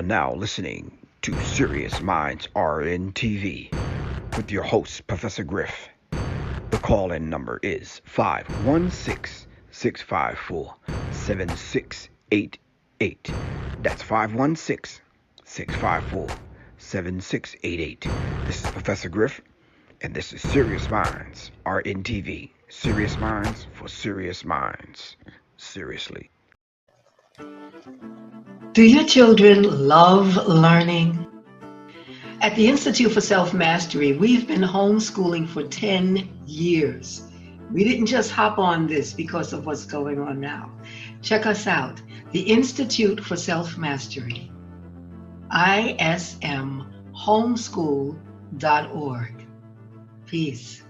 now listening to Serious Minds RN TV with your host, Professor Griff. The call-in number is 516-654-7688. That's 516-654-7688. This is Professor Griff, and this is Serious Minds RN TV. Serious Minds for Serious Minds. Seriously. Do your children love learning? At the Institute for Self-Mastery, we've been homeschooling for 10 years. We didn't just hop on this because of what's going on now. Check us out, the Institute for Self-Mastery, ismhomeschool.org. Peace.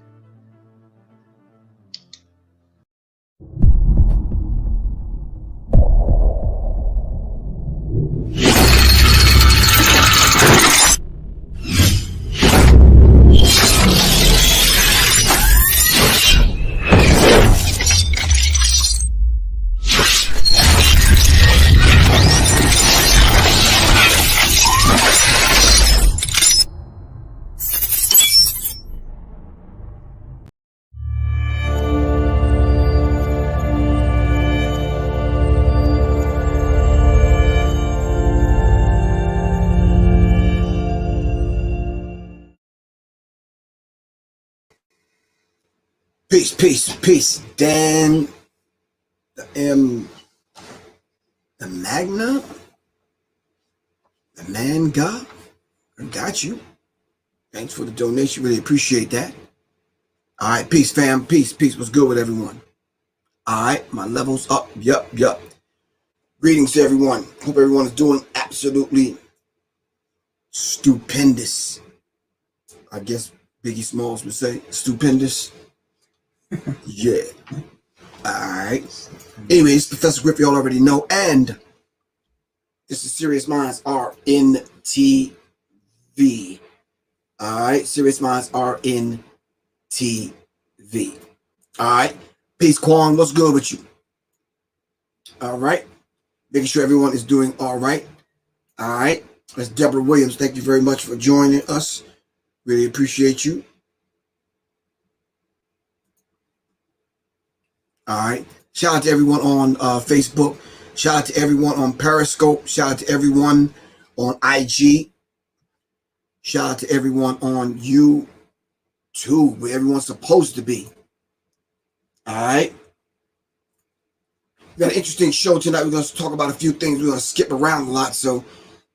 Peace. Dan, the Magna, the man God, I got you. Thanks for the donation. Really appreciate that. All right, peace, fam. Peace. What's good with everyone? All right, my level's up. Yup. Greetings to everyone. Hope everyone is doing absolutely stupendous. I guess Biggie Smalls would say stupendous. Yeah. All right. Anyways, Professor Griff, y'all already know, and this is Serious Minds RN TV. All right, Serious Minds RN TV. All right, peace, Quan. What's good with you? All right, making sure everyone is doing all right. All right, that's Deborah Williams. Thank you very much for joining us. Really appreciate you. All right. Shout out to everyone on Facebook. Shout out to everyone on Periscope. Shout out to everyone on IG. Shout out to everyone on YouTube, where everyone's supposed to be. All right. We got an interesting show tonight. We're going to talk about a few things. We're going to skip around a lot, so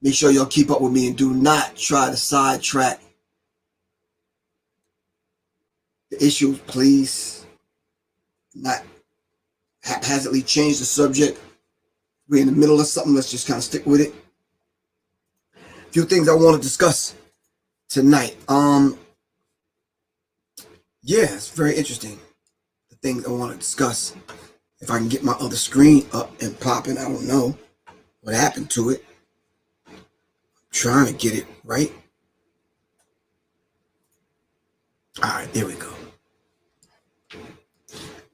make sure y'all keep up with me and do not try to sidetrack the issue, please. Not haphazardly change the subject. We're in the middle of something. Let's just kind of stick with it. A few things I want to discuss tonight. Yeah, it's very interesting. The things I want to discuss. If I can get my other screen up and popping, I don't know what happened to it. I'm trying to get it right. All right, there we go.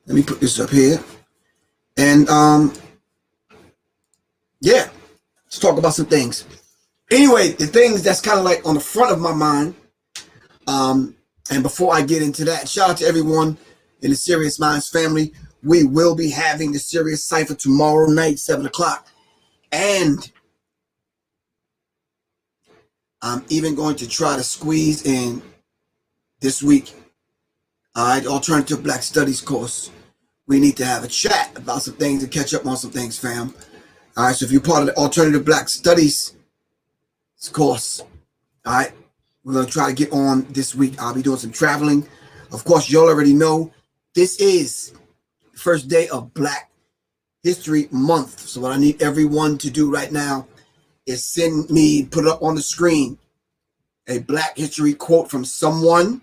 Let me put this up here. And yeah, let's talk about some things. Anyway, the things that's kind of like on the front of my mind. And before I get into that, shout out to everyone in the Serious Minds family. We will be having the Sirius Cipher tomorrow night, 7 o'clock. And I'm even going to try to squeeze in this week, all right, Alternative Black Studies course. We need to have a chat about some things and catch up on some things, fam. All right, so if you're part of the Alternative Black Studies course, all right, we're going to try to get on this week. I'll be doing some traveling. Of course, y'all already know this is the first day of Black History Month. So what I need everyone to do right now is send me, put it up on the screen, a Black History quote from someone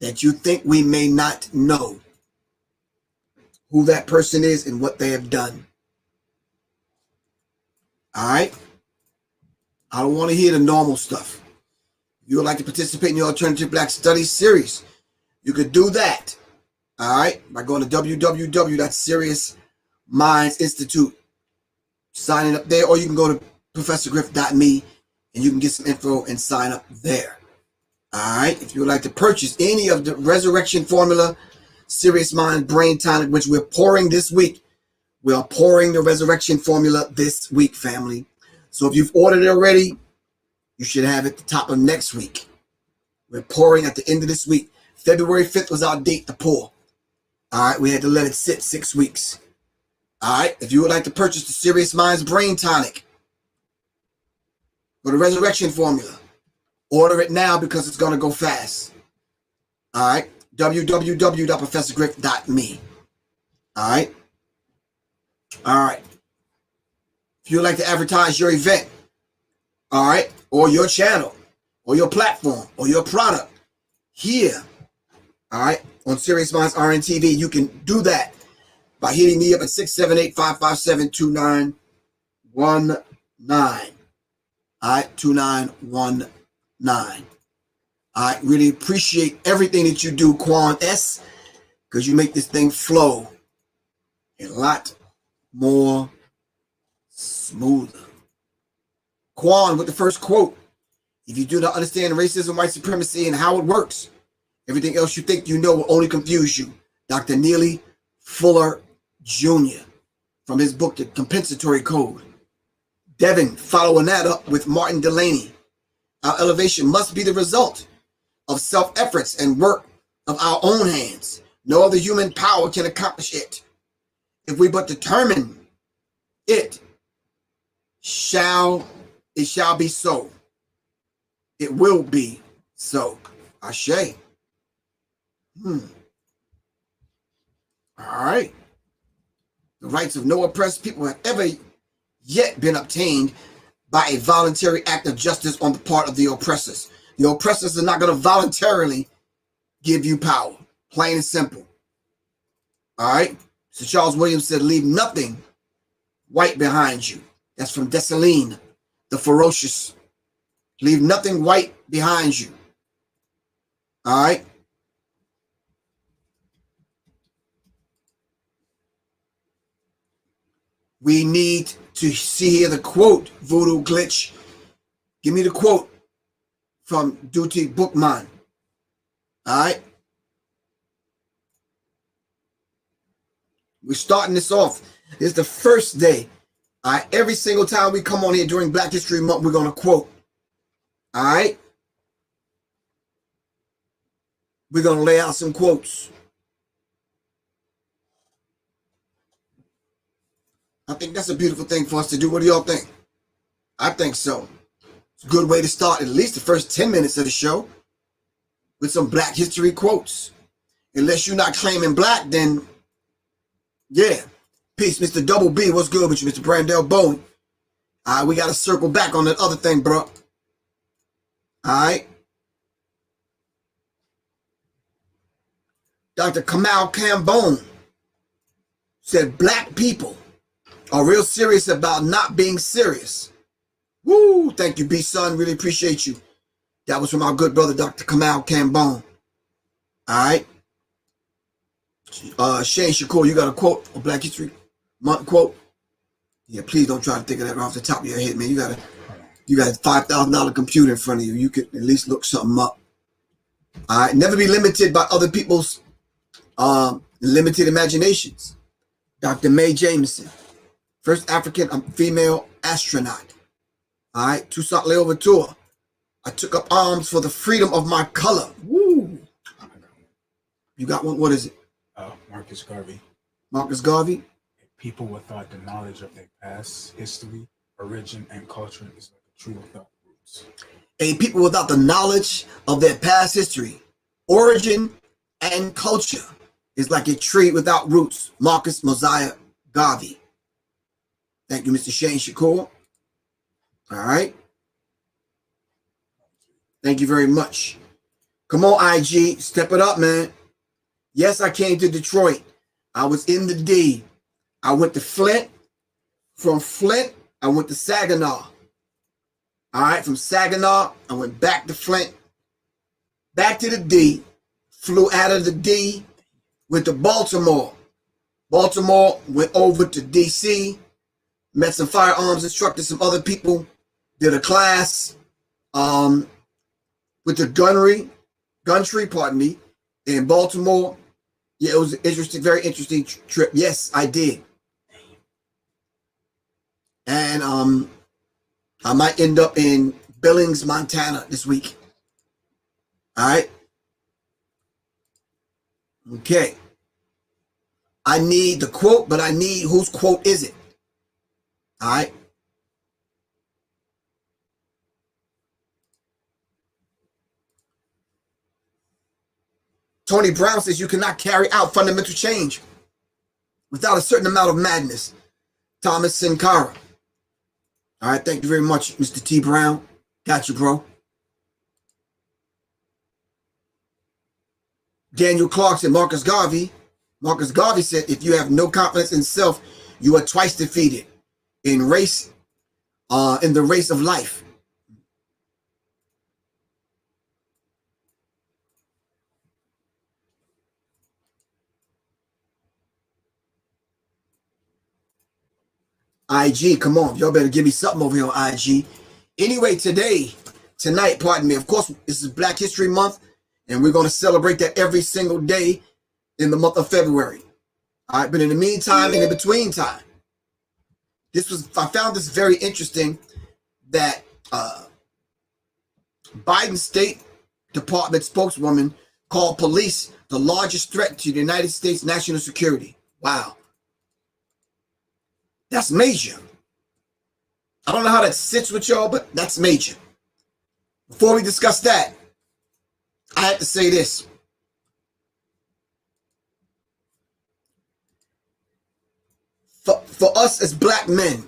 that you think we may not know who that person is and what they have done. All right? I don't want to hear the normal stuff. If you would like to participate in the Alternative Black Studies series, you could do that, all right, by going to www.seriousmindsinstitute, signing up there, or you can go to ProfessorGriff.me, and you can get some info and sign up there. All right. If you would like to purchase any of the Resurrection Formula, Serious Mind Brain Tonic, which we're pouring this week, we are pouring the Resurrection Formula this week, family. So if you've ordered it already, you should have it at the top of next week. We're pouring at the end of this week. February 5th was our date to pour. All right. We had to let it sit 6 weeks. All right. If you would like to purchase the Serious Minds Brain Tonic or the Resurrection Formula, order it now because it's going to go fast. All right. www.professorgriff.me. All right. All right. If you'd like to advertise your event, all right, or your channel, or your platform, or your product here, all right, on Serious Minds RNTV, you can do that by hitting me up at 678-557-2919. All right, 2919. I really appreciate everything that you do, Quan S, because you make this thing flow a lot more smoother. Quan with the first quote. If you do not understand racism, white supremacy, and how it works, everything else you think you know will only confuse you. Dr. Neely Fuller Jr. from his book, The Compensatory Code. Devin following that up with Martin Delaney. Our elevation must be the result of self-efforts and work of our own hands. No other human power can accomplish it. If we but determine it, shall be so. It will be so. Ashe. All right. The rights of no oppressed people have ever yet been obtained by a voluntary act of justice on the part of the oppressors. The oppressors are not going to voluntarily give you power. Plain and simple. All right. So Charles Williams said, leave nothing white behind you. That's from Dessalines, the Ferocious. Leave nothing white behind you. All right. We need to see here the quote, Voodoo Glitch. Give me the quote from Duty Bookman. All right. We're starting this off. It's the first day. All right. Every single time we come on here during Black History Month, we're going to quote. All right. We're going to lay out some quotes. I think that's a beautiful thing for us to do. What do y'all think? I think so. It's a good way to start at least the first 10 minutes of the show with some Black history quotes. Unless you're not claiming black, then yeah. Peace, Mr. Double B. What's good with you, Mr. Brandell Bowen? All right, we got to circle back on that other thing, bro. All right. Dr. Kamal Cambone said black people are real serious about not being serious. Woo! Thank you, B-Son. Really appreciate you. That was from our good brother, Dr. Kamal Cambone. All right. Shane Shakur, you got a quote, a Black History Month quote? Yeah, please don't try to think of that right off the top of your head, man. You got a $5,000 computer in front of you. You could at least look something up. All right. Never be limited by other people's limited imaginations. Dr. Mae Jameson, first African female astronaut. All right. Toussaint Louverture. I took up arms for the freedom of my color. Woo. You got one? What is it? Marcus Garvey. Marcus Garvey. People without the knowledge of their past history, origin, and culture is like a tree without roots. A people without the knowledge of their past history, origin, and culture is like a tree without roots. Marcus Mosiah Garvey. Thank you, Mr. Shane Shakur. All right. Thank you very much. Come on, IG. Step it up, man. Yes, I came to Detroit. I was in the D. I went to Flint. From Flint, I went to Saginaw. All right, from Saginaw, I went back to Flint. Back to the D. Flew out of the D. Went to Baltimore. Baltimore, went over to DC. met some firearms instructors, some other people, did a class with the gun tree, pardon me, in Baltimore. Yeah, it was an interesting, very interesting trip. Yes, I did. And I might end up in Billings, Montana this week. All right. Okay. I need the quote, but I need whose quote is it? All right. Tony Brown says you cannot carry out fundamental change without a certain amount of madness. Thomas Sankara. All right, thank you very much, Mr. T. Brown. Got you, bro. Daniel Clark said Marcus Garvey. Marcus Garvey said, if you have no confidence in self, you are twice defeated in the race of life. IG, come on, y'all better give me something over here on IG. Anyway, tonight, pardon me, of course, this is Black History Month, and we're going to celebrate that every single day in the month of February. All right, but in the meantime, in the between time, I found this very interesting that Biden State Department spokeswoman called police the largest threat to the United States national security. Wow. That's major. I don't know how that sits with y'all, but that's major. Before we discuss that, I have to say this. For us as black men,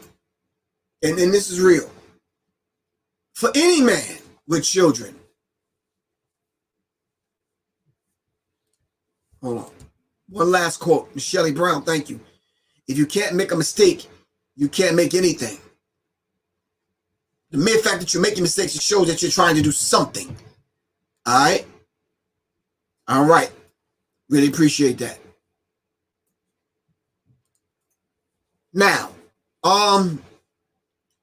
and this is real, for any man with children, hold on. One last quote. Michelle Brown, thank you. If you can't make a mistake, you can't make anything. The mere fact that you're making mistakes, it shows that you're trying to do something. All right? All right. Really appreciate that. Now,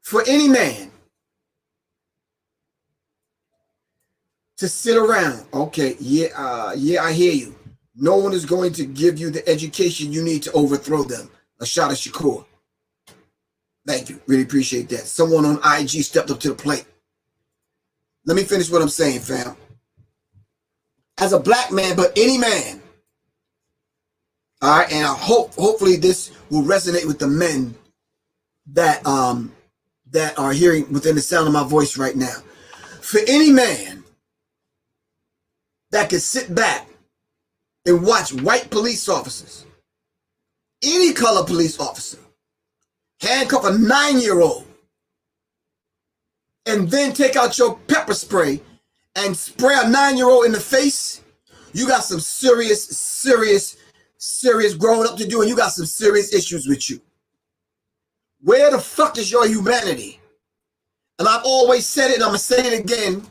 for any man to sit around, okay, yeah, I hear you. No one is going to give you the education you need to overthrow them. Ashada Shakur. Thank you. Really appreciate that. Someone on IG stepped up to the plate. Let me finish what I'm saying, fam. As a black man, but any man, all right, and I hopefully this will resonate with the men that are hearing within the sound of my voice right now. For any man that can sit back and watch white police officers, any color police officer, handcuff a 9-year-old, and then take out your pepper spray and spray a 9-year-old in the face, you got some serious growing up to do, and you got some serious issues with you. Where the fuck is your humanity? And I've always said it, and I'm going to say it again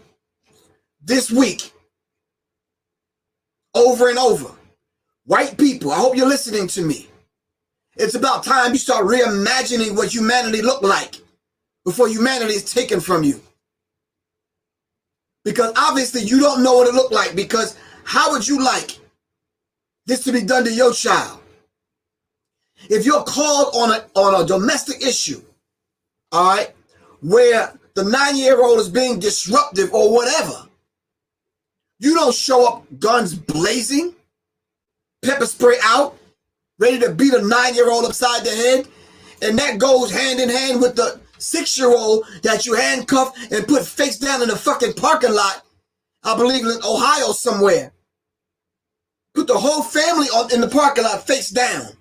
this week, over and over. White people, I hope you're listening to me. It's about time you start reimagining what humanity looked like before humanity is taken from you. Because obviously you don't know what it looked like, because how would you like this to be done to your child? If you're called on a domestic issue, all right, where the 9-year-old is being disruptive or whatever, you don't show up guns blazing, pepper spray out, ready to beat a 9-year-old upside the head. And that goes hand in hand with the 6-year-old that you handcuff and put face down in the fucking parking lot, I believe in Ohio somewhere. Put the whole family in the parking lot face down.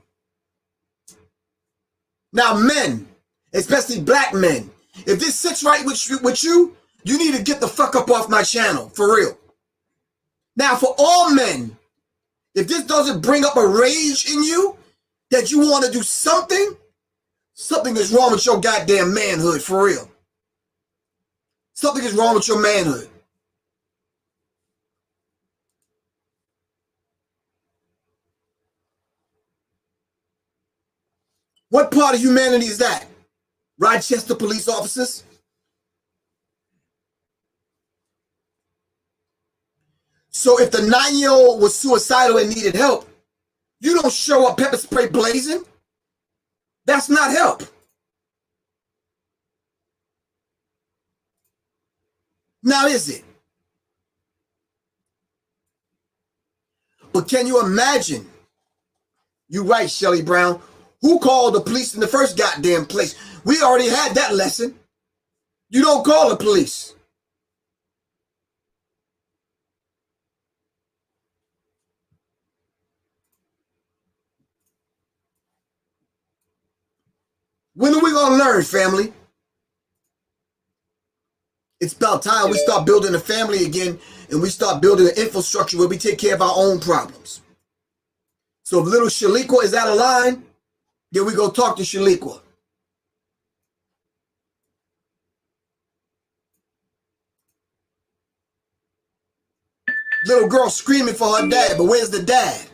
Now men, especially black men, if this sits right with you, you need to get the fuck up off my channel, for real. Now for all men, if this doesn't bring up a rage in you that you want to do something, something is wrong with your goddamn manhood, for real. Something is wrong with your manhood. What part of humanity is that? Rochester police officers. So if the 9-year-old was suicidal and needed help, you don't show up pepper spray blazing. That's not help. Now is it? But can you imagine? You're right, Shelly Brown. Who called the police in the first goddamn place? We already had that lesson. You don't call the police. When are we going to learn, family? It's about time we start building a family again and we start building an infrastructure where we take care of our own problems. So if little Shaliqua is out of line, then we go talk to Shaliqua. Little girl screaming for her dad, but where's the dad?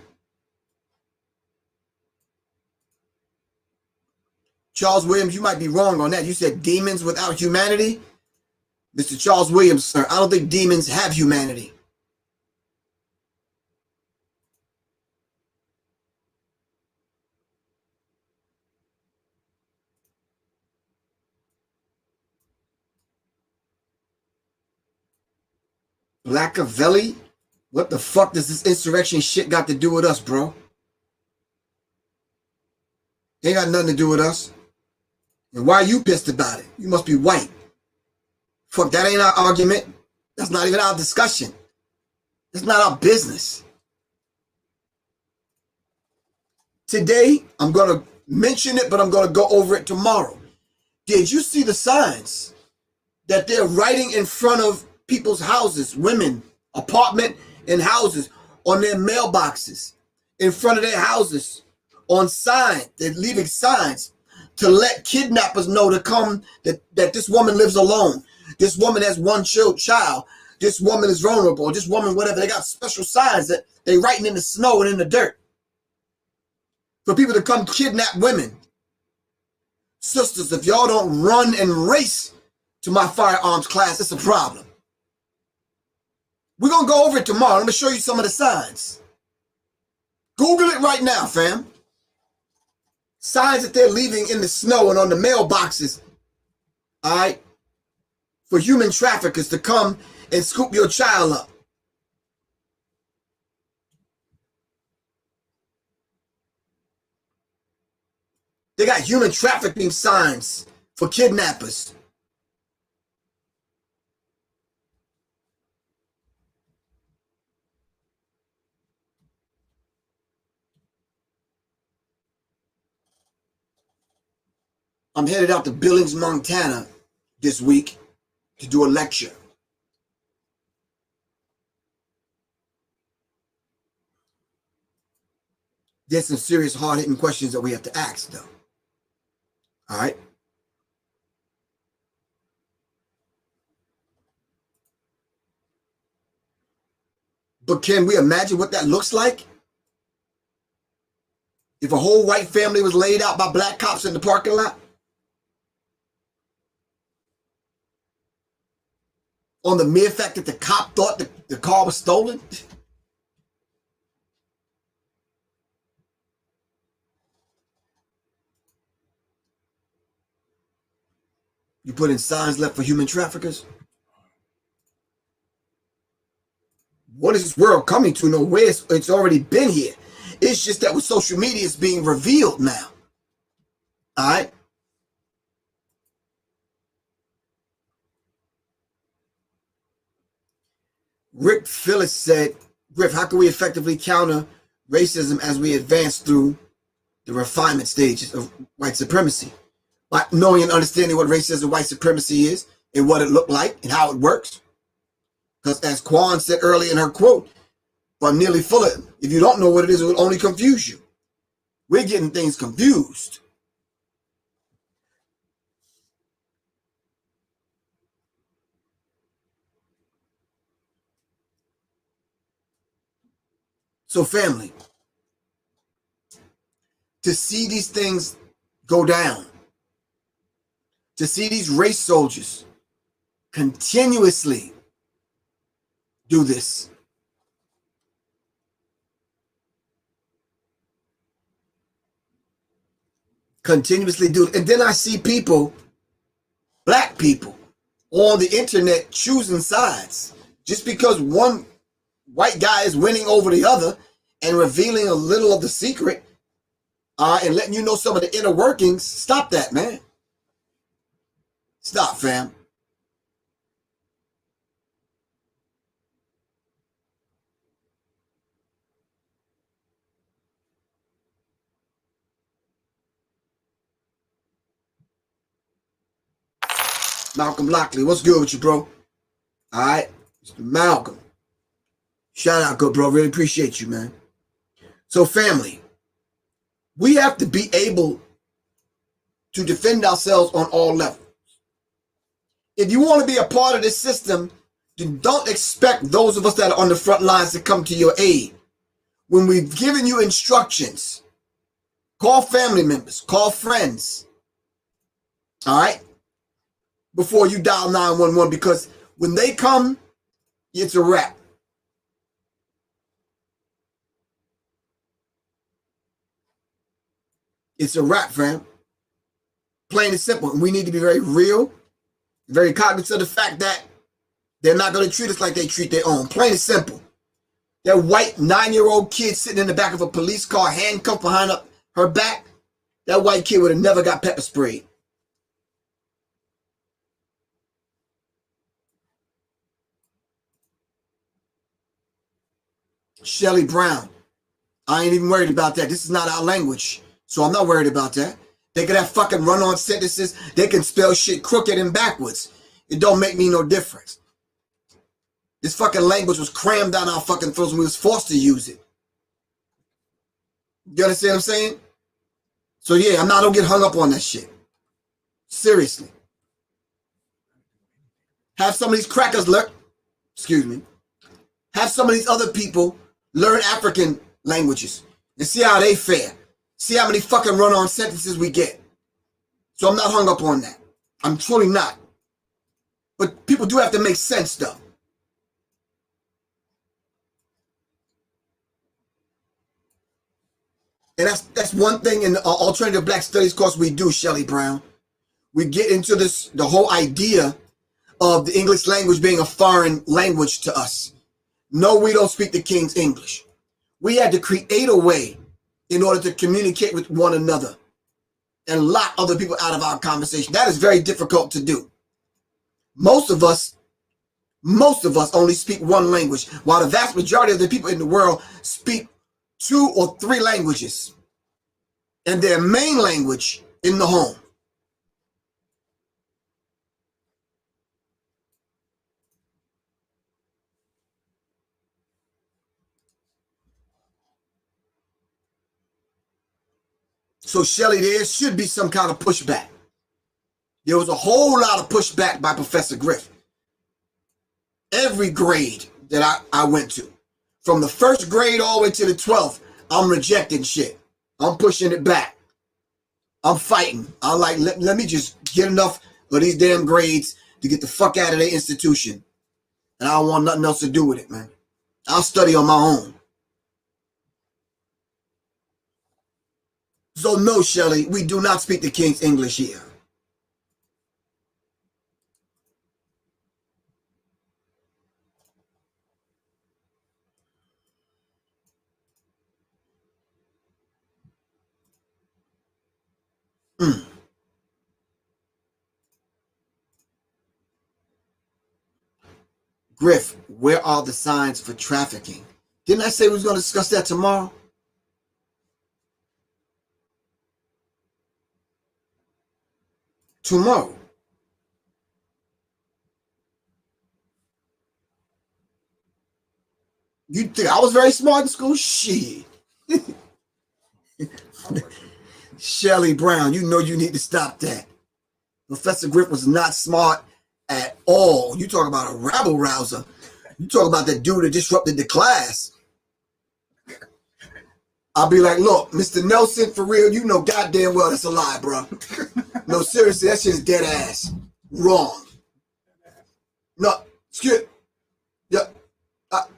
Charles Williams, you might be wrong on that. You said demons without humanity? Mr. Charles Williams, sir, I don't think demons have humanity. Blackavelli? What the fuck does this insurrection shit got to do with us, bro? Ain't got nothing to do with us. And why are you pissed about it? You must be white. Fuck, that ain't our argument. That's not even our discussion. That's not our business. Today, I'm going to mention it, but I'm going to go over it tomorrow. Did you see the signs that they're writing in front of people's houses, women, apartment and houses, on their mailboxes, in front of their houses, on signs? They're leaving signs to let kidnappers know to come, that this woman lives alone. This woman has one child. This woman is vulnerable. This woman, whatever. They got special signs that they writing in the snow and in the dirt for people to come kidnap women. Sisters, if y'all don't run and race to my firearms class, it's a problem. We're going to go over it tomorrow. I'm going to show you some of the signs. Google it right now, fam. Signs that they're leaving in the snow and on the mailboxes, all right, for human traffickers to come and scoop your child up. They got human trafficking signs for kidnappers. I'm headed out to Billings, Montana this week to do a lecture. There's some serious hard-hitting questions that we have to ask, though. All right? But can we imagine what that looks like? If a whole white family was laid out by black cops in the parking lot? On the mere fact that the cop thought the car was stolen? You put in signs left for human traffickers? What is this world coming to? Nowhere. It's already been here. It's just that with social media, it's being revealed now. All right? Rick Phillips said, Griff, how can we effectively counter racism as we advance through the refinement stages of white supremacy? By knowing and understanding what racism, white supremacy is, and what it looked like, and how it works. Because as Kwan said earlier in her quote, from Nearly Fuller, if you don't know what it is, it will only confuse you. We're getting things confused. So family, to see these things go down, to see these race soldiers continuously do this. Continuously do it. And then I see people, black people, on the internet choosing sides. Just because one white guy is winning over the other and revealing a little of the secret and letting you know some of the inner workings, stop that, man. Stop, fam. Malcolm Lockley, what's good with you, bro? All right, Mr. Malcolm. Shout out, good bro. Really appreciate you, man. So, family, we have to be able to defend ourselves on all levels. If you want to be a part of this system, then don't expect those of us that are on the front lines to come to your aid. When we've given you instructions, call family members, call friends. All right? Before you dial 911, because when they come, it's a wrap. It's a wrap, fam. Plain and simple. And we need to be very real, very cognizant of the fact that they're not going to treat us like they treat their own. Plain and simple. That white 9-year-old kid sitting in the back of a police car, handcuffed behind her back, that white kid would have never got pepper sprayed. Shelly Brown. I ain't even worried about that. This is not our language. So I'm not worried about that. They could have fucking run-on sentences. They can spell shit crooked and backwards. It don't make me no difference. This fucking language was crammed down our fucking throats when we was forced to use it. You understand what I'm saying? So yeah, I don't get hung up on that shit. Seriously. Have some of these crackers learn, excuse me, have some of these other people learn African languages and see how they fare. See how many fucking run-on sentences we get. So I'm not hung up on that. I'm truly not. But people do have to make sense, though. And that's one thing in the alternative black studies course we do, Shelly Brown. We get into the whole idea of the English language being a foreign language to us. No, we don't speak the King's English. We had to create a way in order to communicate with one another and lock other people out of our conversation. That is very difficult to do. Most of us only speak one language, while the vast majority of the people in the world speak 2 or 3 languages, and their main language in the home. So, Shelley, there should be some kind of pushback. There was a whole lot of pushback by Professor Griff. Every grade that I went to, from the 1st grade all the way to the 12th, I'm rejecting shit. I'm pushing it back. I'm fighting. I'm like, let me just get enough of these damn grades to get the fuck out of their institution. And I don't want nothing else to do with it, man. I'll study on my own. So no, Shelley, we do not speak the King's English here. Griff, where are the signs for trafficking? Didn't I say we was going to discuss that tomorrow? Tomorrow. You think I was very smart in school? Shit. Shelly Brown, you know you need to stop that. Professor Griff was not smart at all. You talk about a rabble rouser. You talk about that dude that disrupted the class. I'll be like, look, Mr. Nelson, for real, you know goddamn well that's a lie, bro. No, seriously, that shit is dead ass. Wrong. No, excuse. Yeah,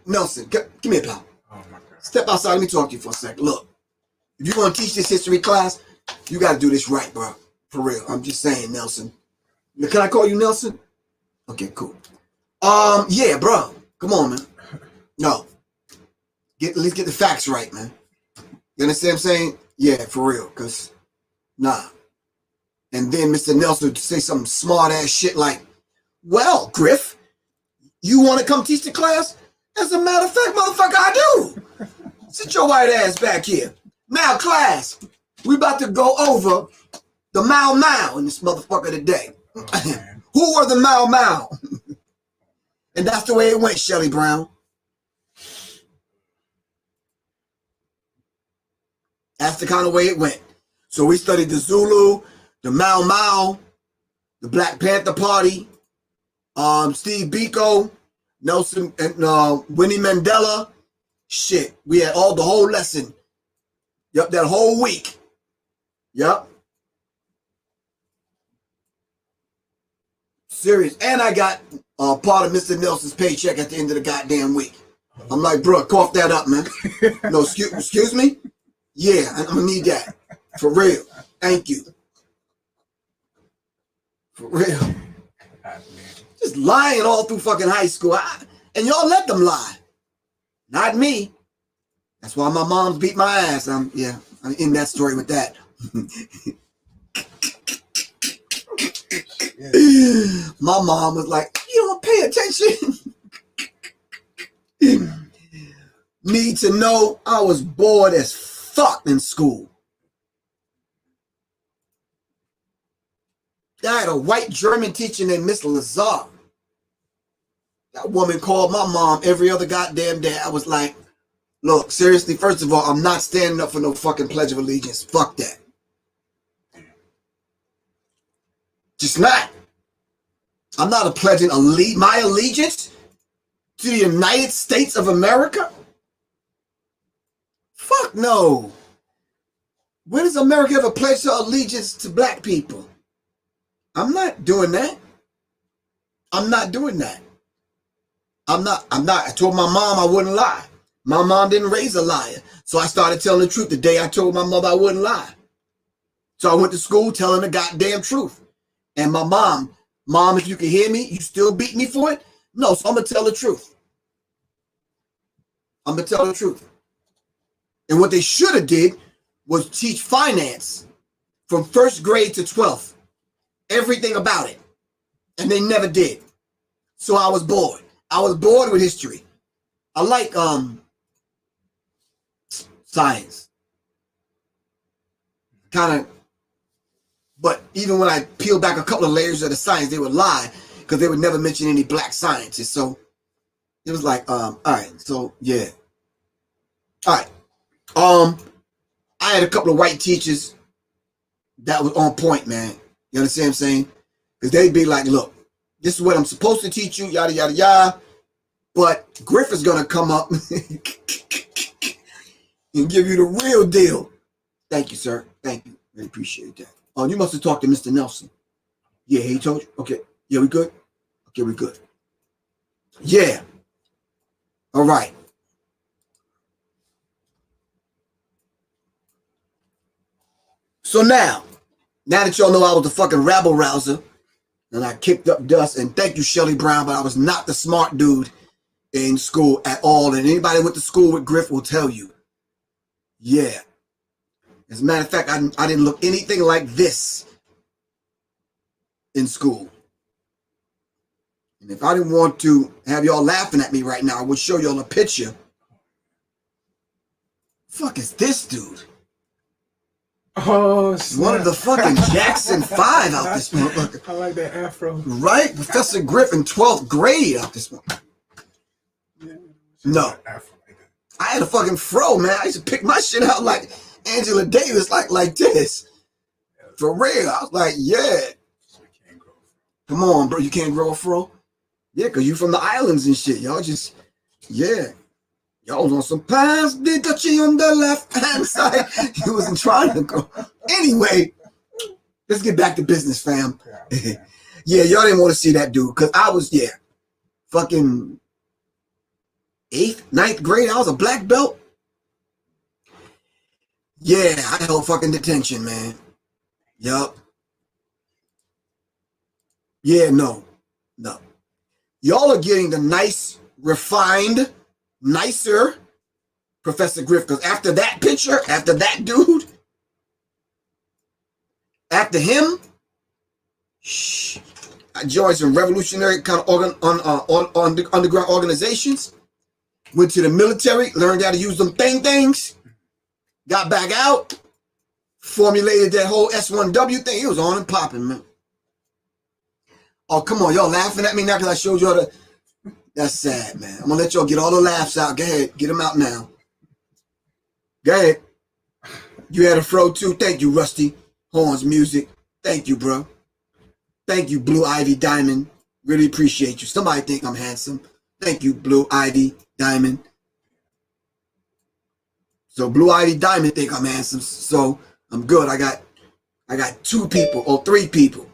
Nelson, give me a pal. Oh my God. Step outside. Let me talk to you for a second. Look, if you want to teach this history class, you got to do this right, bro. For real. I'm just saying, Nelson. Can I call you Nelson? Okay, cool. Yeah, bro. Come on, man. No. At least get the facts right, man. You understand what I'm saying? Yeah, for real. Because, nah. And then Mr. Nelson would say some smart ass shit like, well, Griff, you want to come teach the class? As a matter of fact, motherfucker, I do. Sit your white ass back here. Now, class, we about to go over the Mau Mau in this motherfucker today. Oh, Who are the Mau Mau? And that's the way it went, Shelly Brown. That's the kind of way it went. So we studied the Zulu, the Mau Mau, the Black Panther Party, Steve Biko, Nelson, and Winnie Mandela. Shit, we had the whole lesson. Yep, that whole week. Yep. Serious. And I got part of Mr. Nelson's paycheck at the end of the goddamn week. I'm like, bro, cough that up, man. No, excuse me? Yeah, I'm gonna need that. For real. Thank you. For real. Just lying all through fucking high school. And y'all let them lie. Not me. That's why my mom beat my ass. I'm in that story with that. My mom was like, you don't pay attention. Need to know I was bored as fuck in school. I had a white German teacher named Miss Lazar. That woman called my mom every other goddamn day. I was like, look, seriously, first of all, I'm not standing up for no fucking Pledge of Allegiance. Fuck that. Just not. I'm not pledging my allegiance to the United States of America. Fuck no. When does America ever pledge her allegiance to black people? I'm not doing that. I'm not doing that. I'm not. I told my mom I wouldn't lie. My mom didn't raise a liar. So I started telling the truth the day I told my mother I wouldn't lie. So I went to school telling the goddamn truth. And my mom, if you can hear me, you still beat me for it? No, so I'm going to tell the truth. I'm going to tell the truth. And what they should have did was teach finance from 1st grade to 12th. Everything about it. And they never did. So I was bored. I was bored with history. I like science. Kind of, but even when I peel back a couple of layers of the science, they would lie because they would never mention any black scientists. So it was like, all right, so yeah. All right. I had a couple of white teachers that was on point, man. You understand what I'm saying? Because they'd be like, look, this is what I'm supposed to teach you, yada, yada, yada. But Griff is going to come up and give you the real deal. Thank you, sir. Thank you. Really appreciate that. Oh, you must have talked to Mr. Nelson. Yeah, he told you? Okay. Yeah, we good? Okay, we good. Yeah. All right. So now that y'all know I was the fucking rabble rouser and I kicked up dust, and thank you, Shelly Brown, but I was not the smart dude in school at all. And anybody who went to school with Griff will tell you. Yeah. As a matter of fact, I didn't look anything like this in school. And if I didn't want to have y'all laughing at me right now, I would show y'all a picture. Fuck is this dude? Oh, snap. One of the fucking Jackson 5 out this motherfucker. I like that afro. Right? Professor Griff in 12th grade out this one. Yeah, No. I had a fucking fro, man. I used to pick my shit out like Angela Davis, like this. For real. I was like, yeah. Come on, bro. You can't grow a fro? Yeah, because you from the islands and shit. Y'all just, yeah. Y'all was on some pass the touchy on the left hand side. He wasn't trying to go. Anyway, let's get back to business, fam. Yeah, y'all didn't want to see that dude because I was, fucking 8th, 9th grade. I was a black belt. Yeah, I held fucking detention, man. Yup. Yeah, no. Y'all are getting the nice, refined, nicer Professor Griff, because after that picture, after that dude, after him, I joined some revolutionary kind of underground organizations, went to the military, learned how to use them things, got back out, formulated that whole S1W thing. It was on and popping, man. Oh, come on, y'all laughing at me now because I showed y'all the... That's sad, man. I'm going to let y'all get all the laughs out. Go ahead, get them out now. Go ahead. You had a fro too. Thank you, Rusty. Horns Music. Thank you, bro. Thank you, Blue Ivy Diamond. Really appreciate you. Somebody think I'm handsome. Thank you, Blue Ivy Diamond. So Blue Ivy Diamond think I'm handsome. So I'm good. I got 2 people or 3 people.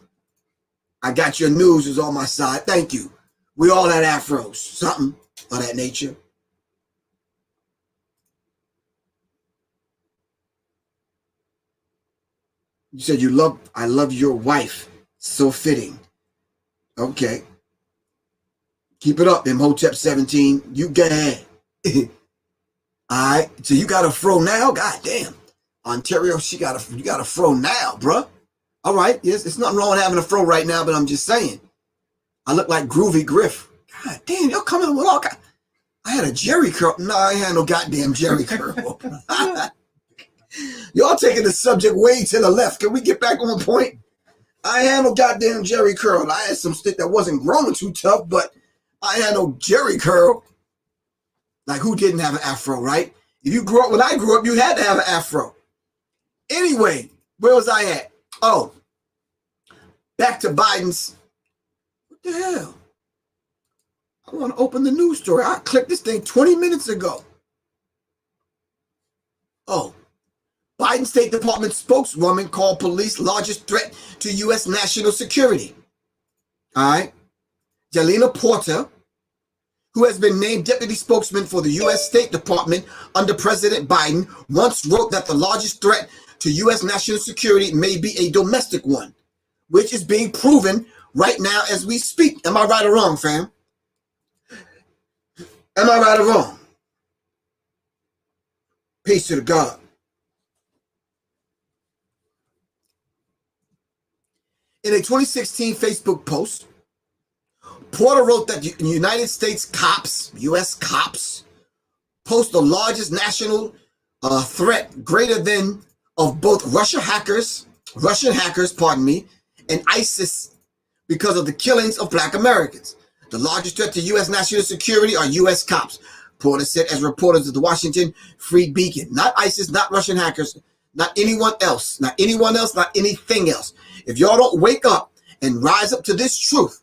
I got your news is on my side. Thank you. We all had afros. Something of that nature. You said I love your wife. So fitting. Okay. Keep it up, Imhotep 17. You get ahead. Alright. So you got a fro now? God damn. Ontario, you got a fro now, bruh. Alright, yes, it's nothing wrong with having a fro right now, but I'm just saying. I look like Groovy Griff. God damn, y'all coming with all kinds. I had a Jerry curl. No, I ain't had no goddamn Jerry curl. Y'all taking the subject way to the left. Can we get back on point? I ain't had no goddamn Jerry curl. I had some stick that wasn't growing too tough, but I had no Jerry curl. Like, who didn't have an afro, right? If you grew up, when I grew up, you had to have an afro. Anyway, where was I at? Oh, back to Biden's. What the hell? I want to open the news story. I clicked this thing 20 minutes ago. Oh, Biden State Department spokeswoman called police largest threat to U.S. national security. All right. Jelena Porter, who has been named deputy spokesman for the U.S. State Department under President Biden, once wrote that the largest threat to U.S. national security may be a domestic one, which is being proven right now as we speak. Am I right or wrong, fam? Am I right or wrong? Peace to the God. In a 2016 Facebook post, Porter wrote that the United States cops, U.S. cops, pose the largest national threat greater than of both Russian hackers, and ISIS because of the killings of Black Americans. The largest threat to U.S. national security are U.S. cops, Porter said as reporters of the Washington Free Beacon. Not ISIS, not Russian hackers, not anyone else, not anything else. If y'all don't wake up and rise up to this truth,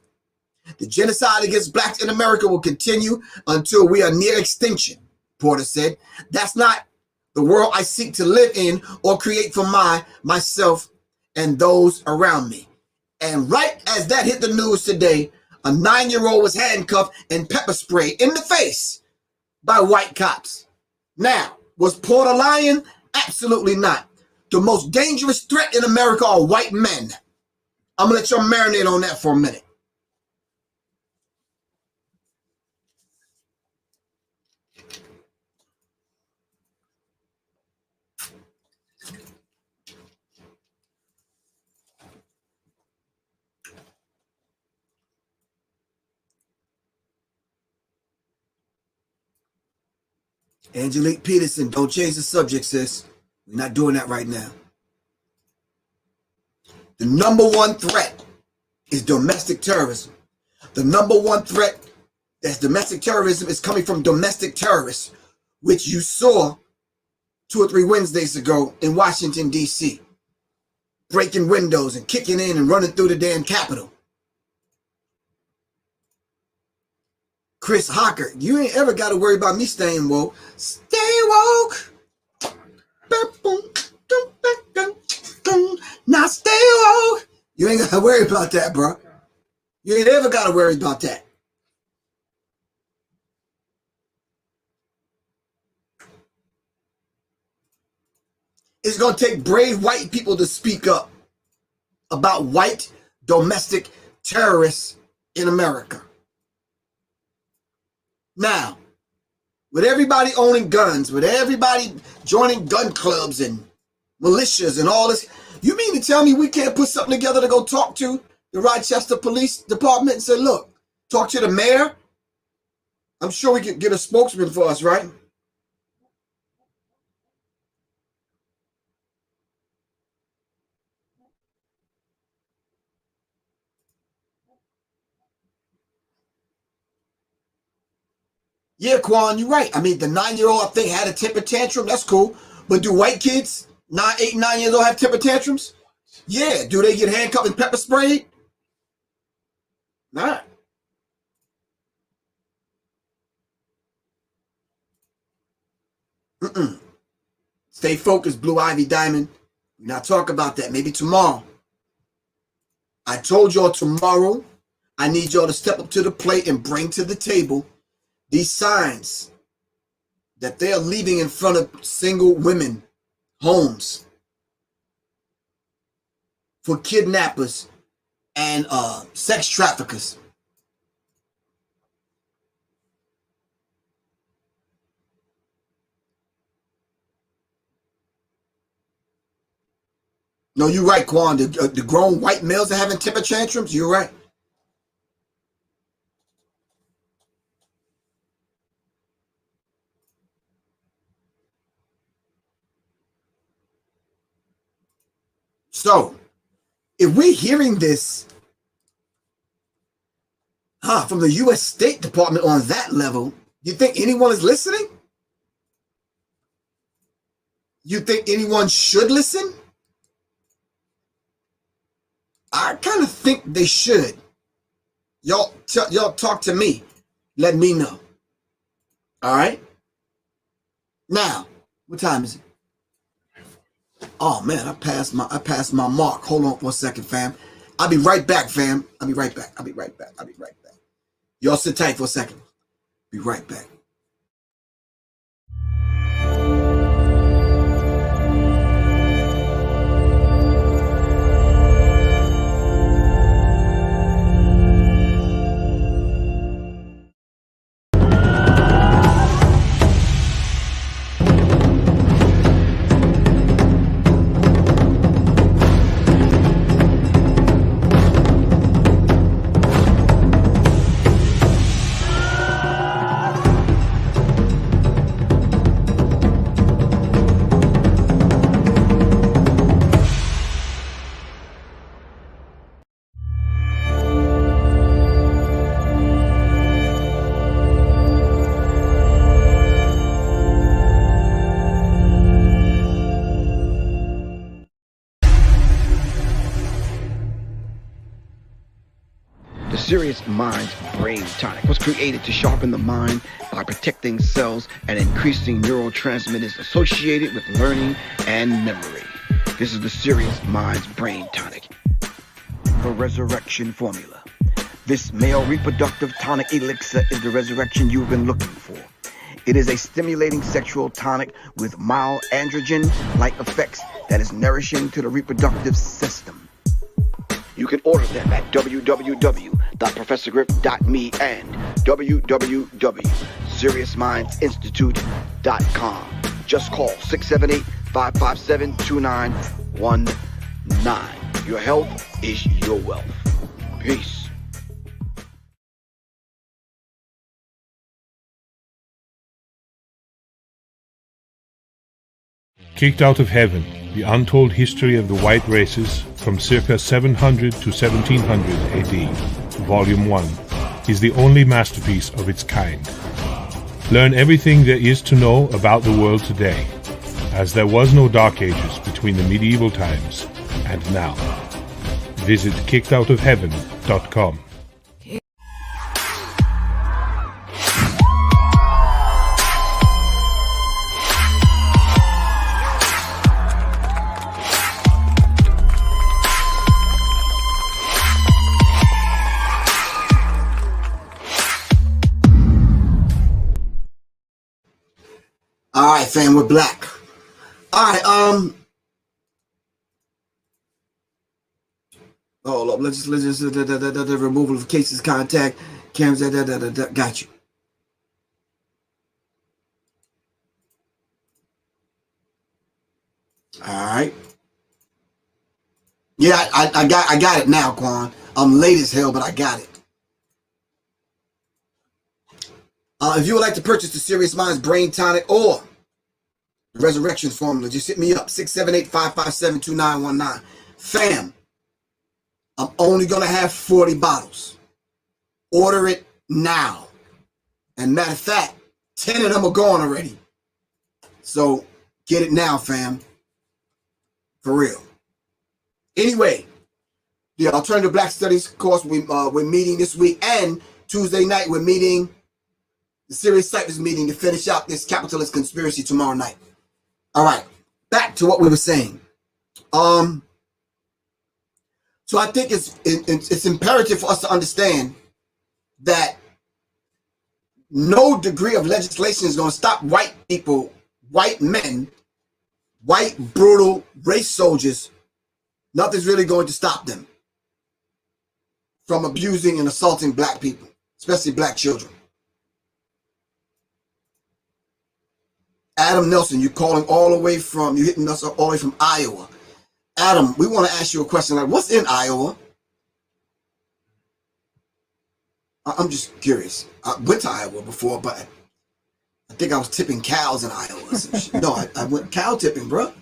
the genocide against blacks in America will continue until we are near extinction, Porter said. That's not the world I seek to live in or create for myself and those around me. And right as that hit the news today, a 9-year-old was handcuffed and pepper sprayed in the face by white cops. Now, was Porter lying? Absolutely not. The most dangerous threat in America are white men. I'm going to let y'all marinate on that for a minute. Angelique Peterson, don't change the subject, sis. We're not doing that right now. The number one threat is domestic terrorism. The number one threat that's domestic terrorism is coming from domestic terrorists, which you saw 2 or 3 Wednesdays ago in Washington, D.C., breaking windows and kicking in and running through the damn Capitol. Chris Hocker, you ain't ever got to worry about me staying woke. Stay woke. Now stay woke. You ain't got to worry about that, bro. You ain't ever got to worry about that. It's going to take brave white people to speak up about white domestic terrorists in America. Now, with everybody owning guns, with everybody joining gun clubs and militias and all this, you mean to tell me we can't put something together to go talk to the Rochester Police Department and say, look, talk to the mayor? I'm sure we could get a spokesman for us, right? Yeah, Quan, you're right. I mean, the 9-year-old, I think, had a temper tantrum. That's cool. But do white kids, 8, 9 years old, have temper tantrums? Yeah. Do they get handcuffed and pepper sprayed? Nah. Stay focused, Blue Ivy Diamond. We're not talking about that. Maybe tomorrow. I told y'all tomorrow, I need y'all to step up to the plate and bring to the table these signs that they are leaving in front of single women homes for kidnappers and sex traffickers. No, you're right, Quan. The grown white males are having temper tantrums. You're right. So, if we're hearing this from the U.S. State Department on that level, you think anyone is listening? You think anyone should listen? I kind of think they should. Y'all talk to me. Let me know. All right? Now, what time is it? Oh man, I passed my mark. Hold on 1 second, fam. I'll be right back, fam. I'll be right back. Y'all sit tight for a second. Be right back. Serious Minds Brain Tonic was created to sharpen the mind by protecting cells and increasing neurotransmitters associated with learning and memory. This is the Serious Minds Brain Tonic. The Resurrection Formula. This male reproductive tonic elixir is the resurrection you've been looking for. It is a stimulating sexual tonic with mild androgen-like effects that is nourishing to the reproductive system. You can order them at www.professorgriff.me and www.seriousmindsinstitute.com. Just call 678-557-2919. Your health is your wealth. Peace. Kicked Out of Heaven, the untold history of the white races from circa 700 to 1700 AD, Volume 1, is the only masterpiece of its kind. Learn everything there is to know about the world today, as there was no Dark Ages between the medieval times and now. Visit kickedoutofheaven.com. All right, fam, we're black. All right, oh, let's just the removal of cases, contact, cameras, got you. All right. Yeah, I got it now, Quan. I'm late as hell, but I got it. If you would like to purchase the Serious Minds Brain Tonic or the Resurrection Formula, just hit me up, 678-557-2919. Fam, I'm only going to have 40 bottles. Order it now. And matter of fact, 10 of them are gone already. So get it now, fam. For real. Anyway, the Alternative Black Studies course, we're meeting this week. And Tuesday night, we're meeting, the Sirius Cyphers meeting to finish out this capitalist conspiracy tomorrow night. All right, back to what we were saying. So I think it's imperative for us to understand that no degree of legislation is going to stop white people, white men, white brutal race soldiers. Nothing's really going to stop them from abusing and assaulting black people, especially black children. Adam Nelson, you're calling all the way from, you're hitting us all the way from Iowa. Adam, we want to ask you a question like, what's in Iowa? I'm just curious. I went to Iowa before, but I think I was tipping cows in Iowa. No, I went cow tipping, bro.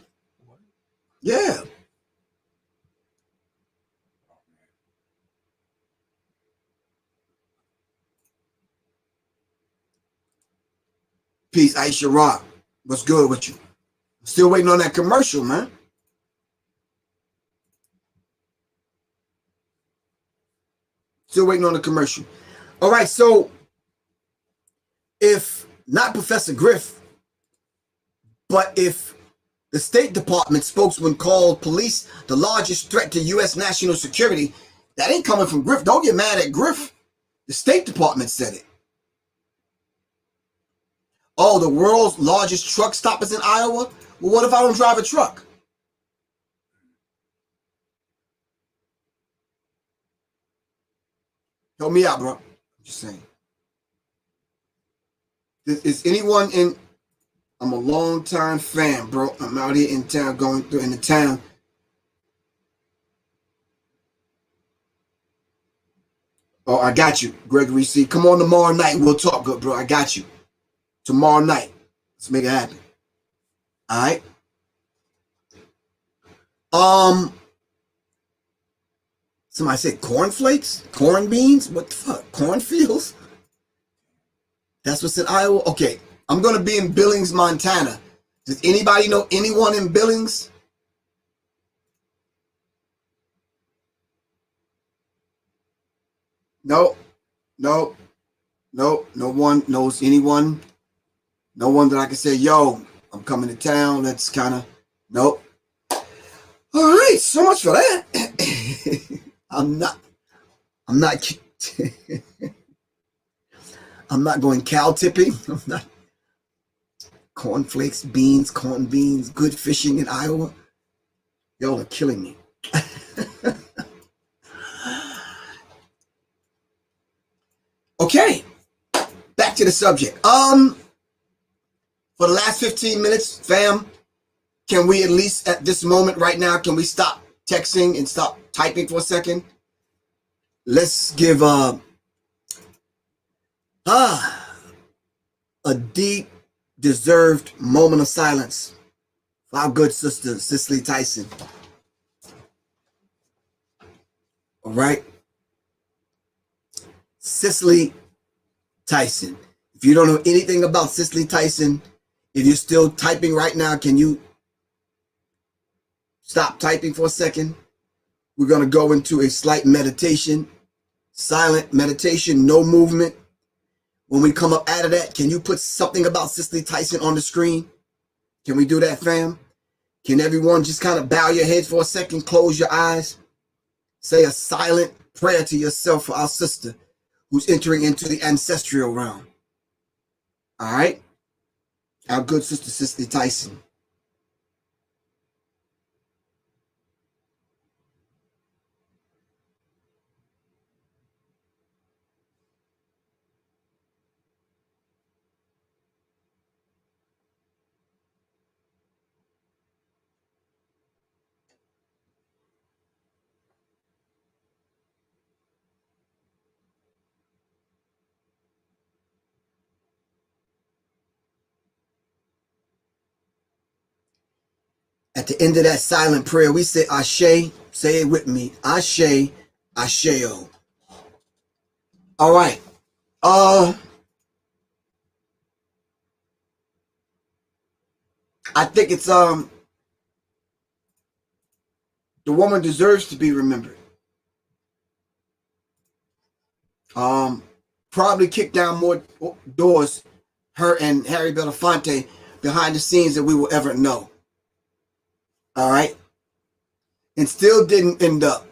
Yeah. Peace, Aisha Rock. What's good with you? Still waiting on that commercial, man. Still waiting on the commercial. All right, so if not Professor Griff, but if the State Department spokesman called police the largest threat to U.S. national security, that ain't coming from Griff. Don't get mad at Griff. The State Department said it. Oh, the world's largest truck stop is in Iowa? Well, what if I don't drive a truck? Help me out, bro. I'm just saying. Is anyone in... I'm a long-time fan, bro. I'm out here in town, going through in the town. Oh, I got you, Gregory C. Come on tomorrow night. We'll talk, good, bro. I got you. Tomorrow night. Let's make it happen. All right. Somebody said cornflakes? Corn beans? What the fuck? Cornfields? That's what's in Iowa? Okay. I'm going to be in Billings, Montana. Does anybody know anyone in Billings? No. No. No. No one knows anyone. No one that I can say, yo, I'm coming to town. Let's kind of, nope. All right, so much for that. I'm not going cow tipping. I'm not cornflakes, beans, corn beans, good fishing in Iowa. Y'all are killing me. Okay, back to the subject. For the last 15 minutes, fam, can we at least at this moment right now, can we stop texting and stop typing for a second? Let's give a deep, deserved moment of silence for our good sister, Cicely Tyson. All right? Cicely Tyson. If you don't know anything about Cicely Tyson, if you're still typing right now, can you stop typing for a second? We're going to go into a slight meditation, silent meditation, no movement. When we come up out of that, can you put something about Cicely Tyson on the screen? Can we do that, fam? Can everyone just kind of bow your heads for a second, close your eyes, say a silent prayer to yourself for our sister who's entering into the ancestral realm. All right? Our good sister Cicely Tyson. At the end of that silent prayer, we say Ashe. Say it with me. Ashe, Asheo. All right. I think it's the woman deserves to be remembered. Probably kicked down more doors, her and Harry Belafonte, behind the scenes that we will ever know. All right. And still didn't end up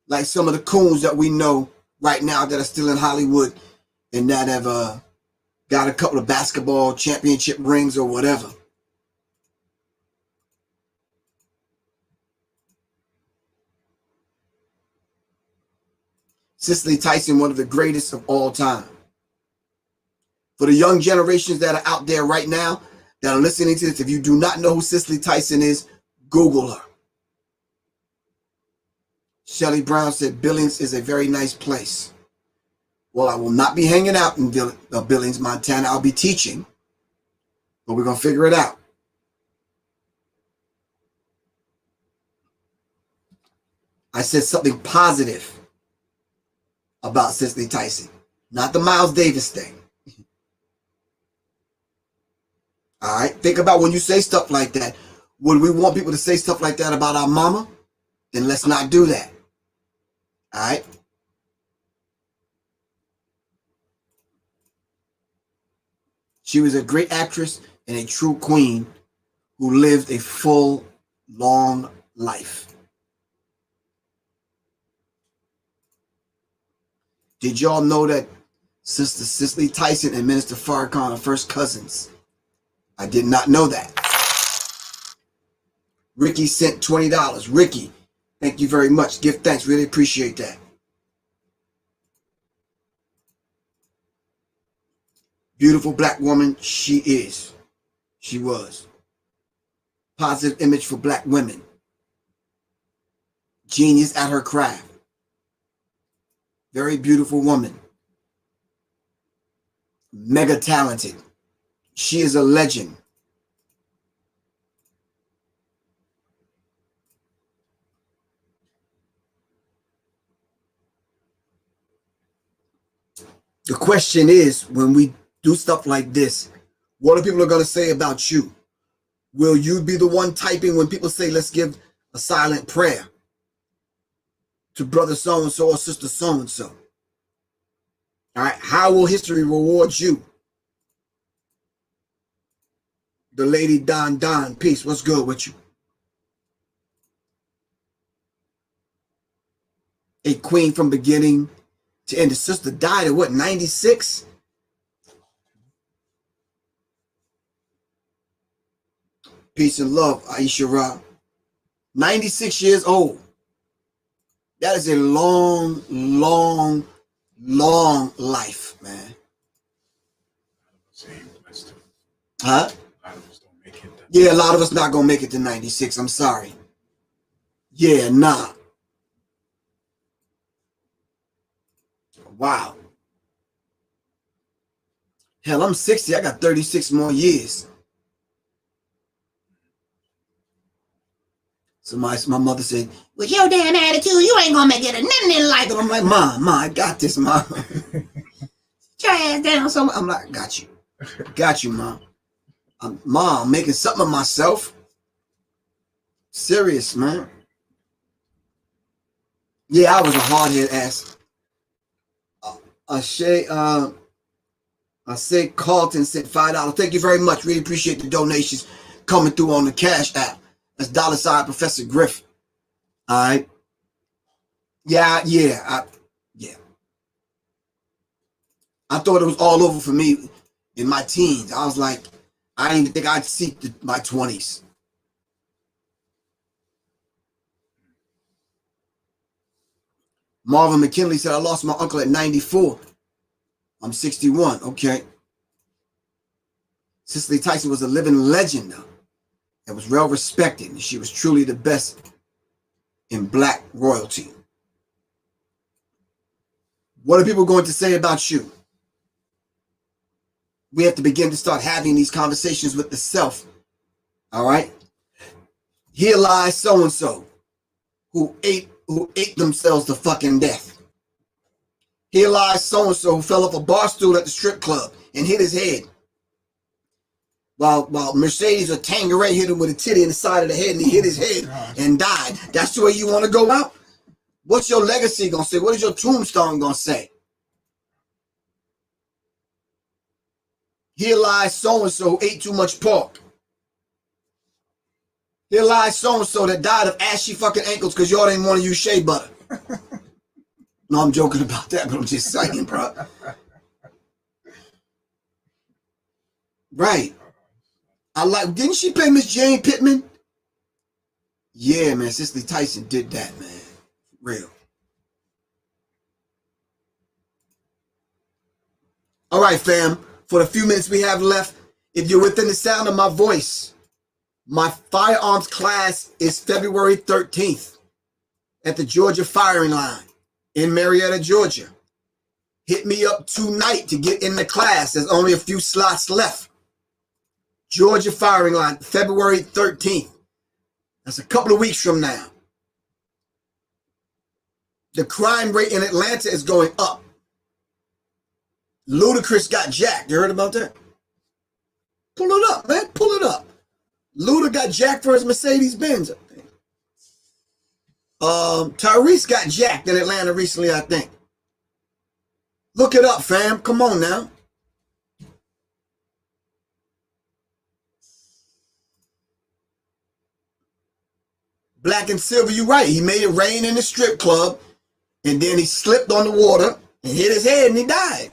like some of the coons that we know right now that are still in Hollywood and that have got a couple of basketball championship rings or whatever. Cicely Tyson, one of the greatest of all time. For the young generations that are out there right now that are listening to this, if you do not know who Cicely Tyson is, Google her. Shelly Brown said Billings is a very nice place. Well, I will not be hanging out in Billings, Montana. I'll be teaching, but we're going to figure it out. I said something positive about Cicely Tyson, not the Miles Davis thing. All right, think about when you say stuff like that. Would we want people to say stuff like that about our mama? Then let's not do that. All right. She was a great actress and a true queen who lived a full, long life. Did y'all know that Sister Cicely Tyson and Minister Farrakhan are first cousins? I did not know that. Ricky sent $20. Ricky, thank you very much. Give thanks. Really appreciate that. Beautiful black woman, she is. She was. Positive image for black women. Genius at her craft. Very beautiful woman. Mega talented. She is a legend. The question is, when we do stuff like this, what are people going to say about you? Will you be the one typing when people say, let's give a silent prayer to brother so-and-so or sister so-and-so? All right, how will history reward you? The lady Don, peace, what's good with you? A queen from beginning to end. The sister died at what, 96? Peace and love, Aisha Ra. 96 years old. That is a long, long, long life, man. Huh? Yeah, a lot of us not gonna make it to 96. I'm sorry. Yeah, nah. Wow. Hell, I'm 60. I got 36 more years. So my mother said, with your damn attitude, you ain't gonna make it a nothing in life. And I'm like, Mom, I got this, Mom. Get your ass down somewhere. I'm like, got you. Got you, Mom. Mom, I'm making something of myself. Serious, man. Yeah, I was a hard-head ass. I say Carlton sent $5. Thank you very much. Really appreciate the donations coming through on the Cash App. That's $ Professor Griff. All right. Yeah. I thought it was all over for me in my teens. I was like, I didn't even think I'd see my 20s. Marvin McKinley said, I lost my uncle at 94. I'm 61. Okay. Cicely Tyson was a living legend, though, and was well respected. And she was truly the best in black royalty. What are people going to say about you? We have to begin to start having these conversations with the self. All right? Here lies so-and-so who ate themselves to fucking death. Here lies so-and-so who fell off a bar stool at the strip club and hit his head. While Mercedes or Tangeray hit him with a titty in the side of the head and he hit his head and died. That's the way you want to go out? What's your legacy going to say? What is your tombstone going to say? Here lies so-and-so who ate too much pork. Here lies so-and-so that died of ashy fucking ankles because y'all didn't want to use shea butter. No, I'm joking about that, but I'm just saying, bro. Right. Didn't she play Miss Jane Pittman? Yeah, man, Cicely Tyson did that, man. Real. All right, fam. For the few minutes we have left, if you're within the sound of my voice, my firearms class is February 13th at the Georgia firing line in Marietta, Georgia. Hit me up tonight to get in the class. There's only a few slots left. Georgia firing line, February 13th. That's a couple of weeks from now. The crime rate in Atlanta is going up. Ludacris got jacked. You heard about that? Pull it up, man. Pull it up. Luda got jacked for his Mercedes-Benz, I think. Tyrese got jacked in Atlanta recently, I think. Look it up, fam. Come on now. Black and Silver, you're right. He made it rain in the strip club, and then he slipped on the water and hit his head and he died.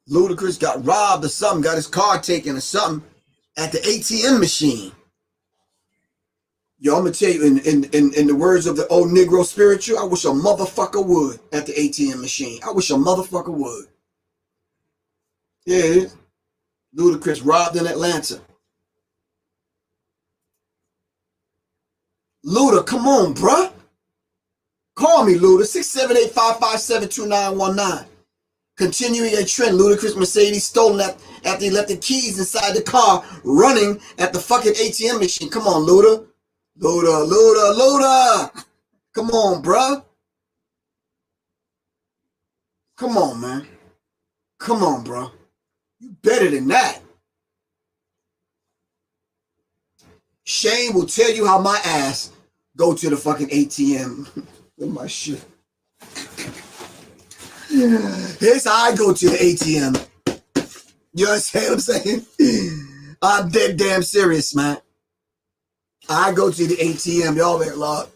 Ludacris got robbed or something, got his car taken or something at the ATM machine. Yo, I'm gonna tell you, in the words of the old Negro spiritual, I wish a motherfucker would at the ATM machine. I wish a motherfucker would. Yeah, it is. Ludacris robbed in Atlanta. Luda, come on, bruh. Call me, Luda. 678-557-2919. Continuing a trend, Ludacris Mercedes stolen after he left the keys inside the car, running at the fucking ATM machine. Come on, Luda. Luda. Come on, bruh. Come on, man. Come on, bro. You better than that. Shane will tell you how my ass go to the fucking ATM with my shit. Here's how I go to the ATM. You understand what I'm saying? I'm dead damn serious, man. I go to the ATM. Y'all better lock.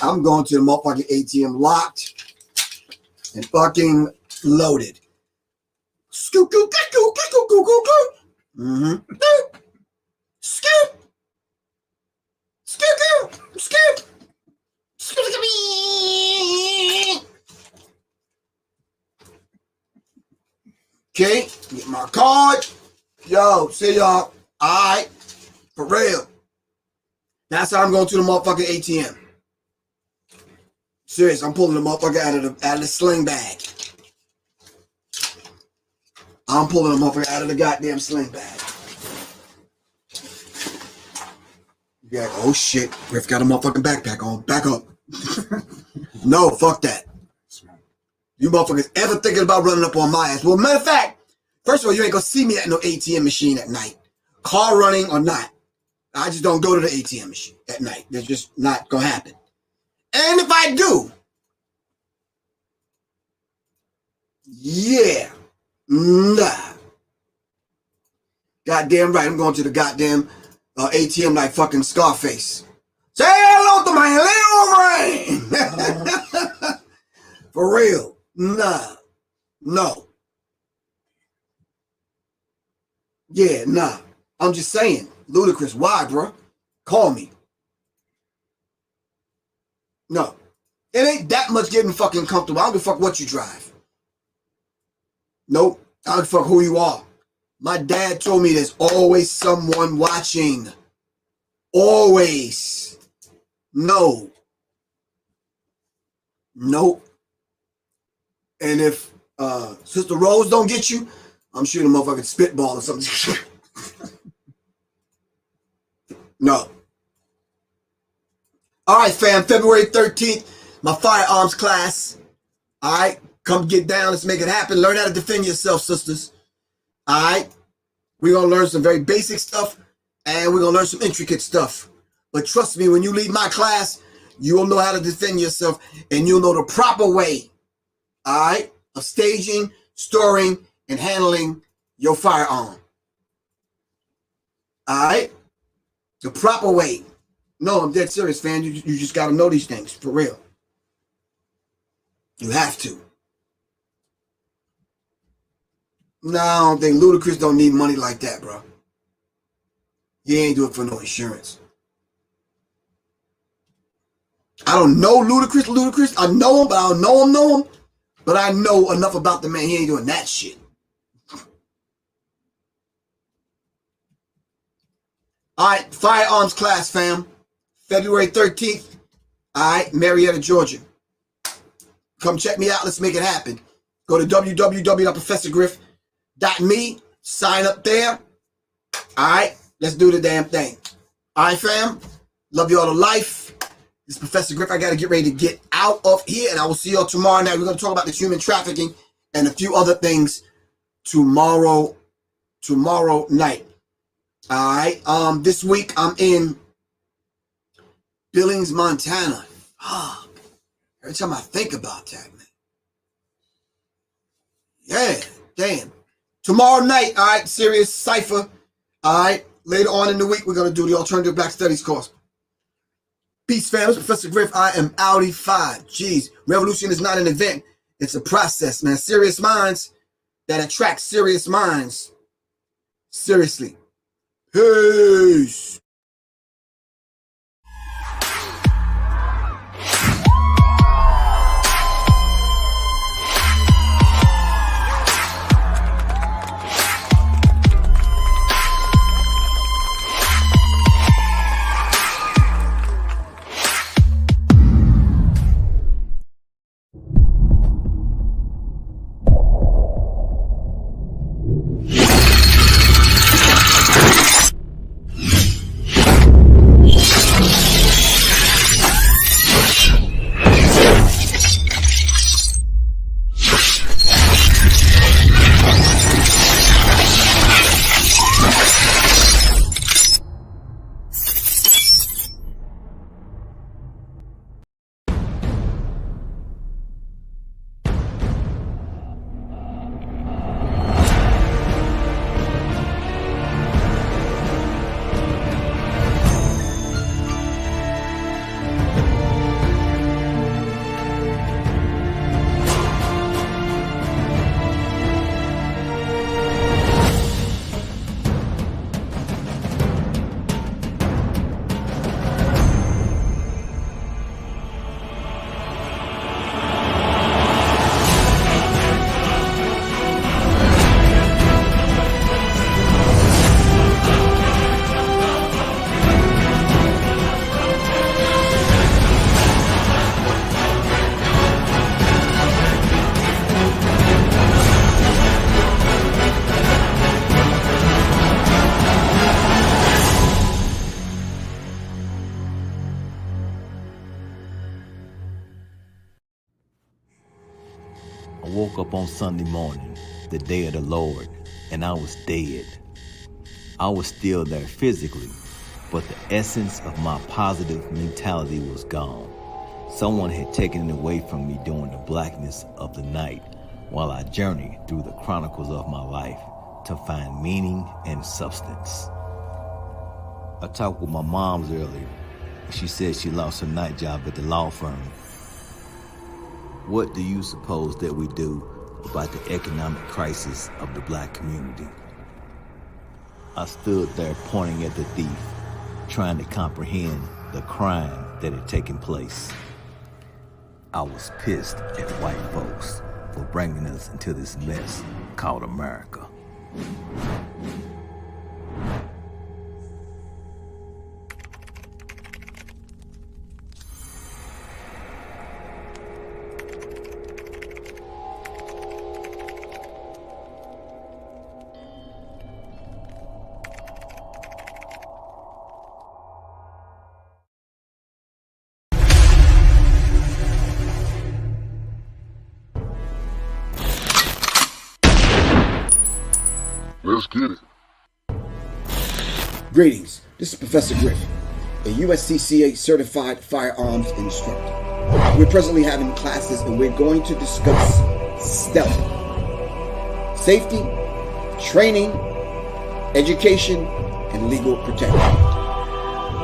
I'm going to the motherfucking ATM locked and fucking loaded. Scoop, scoop, scoop, scoop, scoop, scoop. Mm-hmm. Scoop. Scoop, scoop. Okay, get my card. Yo, see y'all. Alright. For real. That's how I'm going to the motherfucking ATM. Serious, I'm pulling the motherfucker out of the sling bag. I'm pulling the motherfucker out of the goddamn sling bag. Yeah, oh shit. Griff got a motherfucking backpack on. Back up. No, fuck that. You motherfuckers ever thinking about running up on my ass? Well, matter of fact, first of all, you ain't gonna see me at no ATM machine at night. Car running or not. I just don't go to the ATM machine at night. That's just not gonna happen. And if I do, yeah, nah. Goddamn right, I'm going to the goddamn ATM like fucking Scarface. Say hello to my little brain. real. Nah. No. Yeah, nah. I'm just saying. Ludicrous. Why, bro? Call me. No. It ain't that much getting fucking comfortable. I don't give a fuck what you drive. Nope. I don't give a fuck who you are. My dad told me there's always someone watching. Always. No. Nope. And if Sister Rose don't get you, I'm shooting a motherfucking spitball or something. No. All right, fam. February 13th, my firearms class. All right. Come get down. Let's make it happen. Learn how to defend yourself, sisters. All right. We're going to learn some very basic stuff, and we're going to learn some intricate stuff. But trust me, when you lead my class, you'll know how to defend yourself, and you'll know the proper way, all right, of staging, storing, and handling your firearm. All right? The proper way. No, I'm dead serious, fam. You just got to know these things, for real. You have to. No, I don't think Ludacris don't need money like that, bro. He ain't do it for no insurance. I don't know Ludacris. I know him, but I don't know him. But I know enough about the man. He ain't doing that shit. All right, firearms class, fam. February 13th. All right, Marietta, Georgia. Come check me out. Let's make it happen. Go to www.professorgriff.me. Sign up there. All right, let's do the damn thing. All right, fam. Love you all to life. This is Professor Griff. I got to get ready to get out of here, and I will see y'all tomorrow night. We're going to talk about this human trafficking and a few other things tomorrow night. All right. This week I'm in Billings, Montana. Fuck. Every time I think about that, man. Yeah, damn. Tomorrow night, all right, Sirius Cypher. All right. Later on in the week, we're going to do the Alternative Black Studies course. Peace, fam. It's Professor Griff. I am Audi 5. Jeez, revolution is not an event. It's a process, man. Serious minds that attract serious minds. Seriously. Peace. I woke up on Sunday morning, the day of the Lord, and I was dead. I was still there physically, but the essence of my positive mentality was gone. Someone had taken it away from me during the blackness of the night while I journeyed through the chronicles of my life to find meaning and substance. I talked with my moms earlier. She said she lost her night job at the law firm. What do you suppose that we do about the economic crisis of the black community? I stood there pointing at the thief, trying to comprehend the crime that had taken place. I was pissed at white folks for bringing us into this mess called America. Let's get it. Greetings, this is Professor Griff, a USCCA certified firearms instructor. We're presently having classes and we're going to discuss stealth, safety, training, education, and legal protection.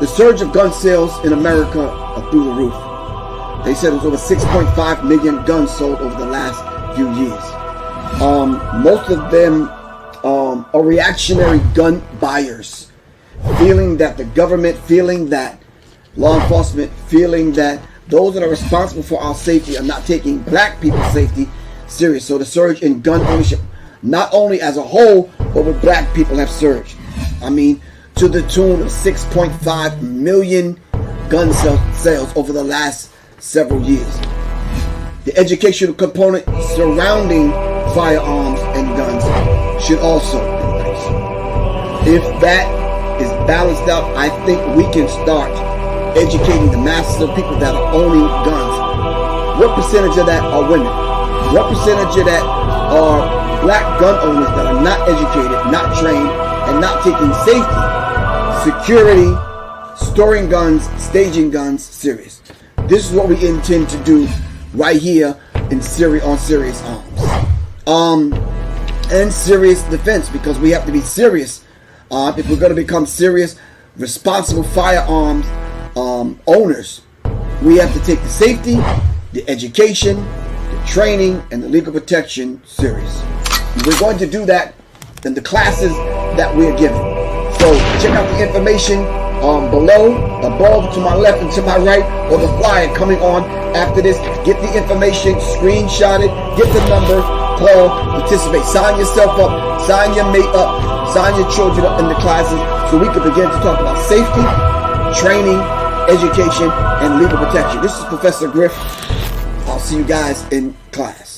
The surge of gun sales in America are through the roof. They said it was over 6.5 million guns sold over the last few years. Most of them are reactionary gun buyers, feeling that the government, feeling that law enforcement, feeling that those that are responsible for our safety are not taking black people's safety serious. So the surge in gun ownership, not only as a whole, but with black people have surged. I mean, to the tune of 6.5 million gun sales over the last several years. The educational component surrounding firearms and guns should also increase. If that is balanced out, I think we can start educating the masses of people that are owning guns. What percentage of that are women? What percentage of that are black gun owners that are not educated, not trained, and not taking safety, security, storing guns, staging guns serious? This is what we intend to do right here in on Sirius Arms. And serious defense, because we have to be serious if we're going to become serious, responsible firearms owners. We have to take the safety, the education, the training, and the legal protection serious. We're going to do that in the classes that we're given. So check out the information below, above, to my left, and to my right, or the flyer coming on after this. Get the information, screenshot it, get the number, call, participate, sign yourself up, sign your mate up, sign your children up in the classes so we can begin to talk about safety, training, education, and legal protection. This is Professor Griff. I'll see you guys in class.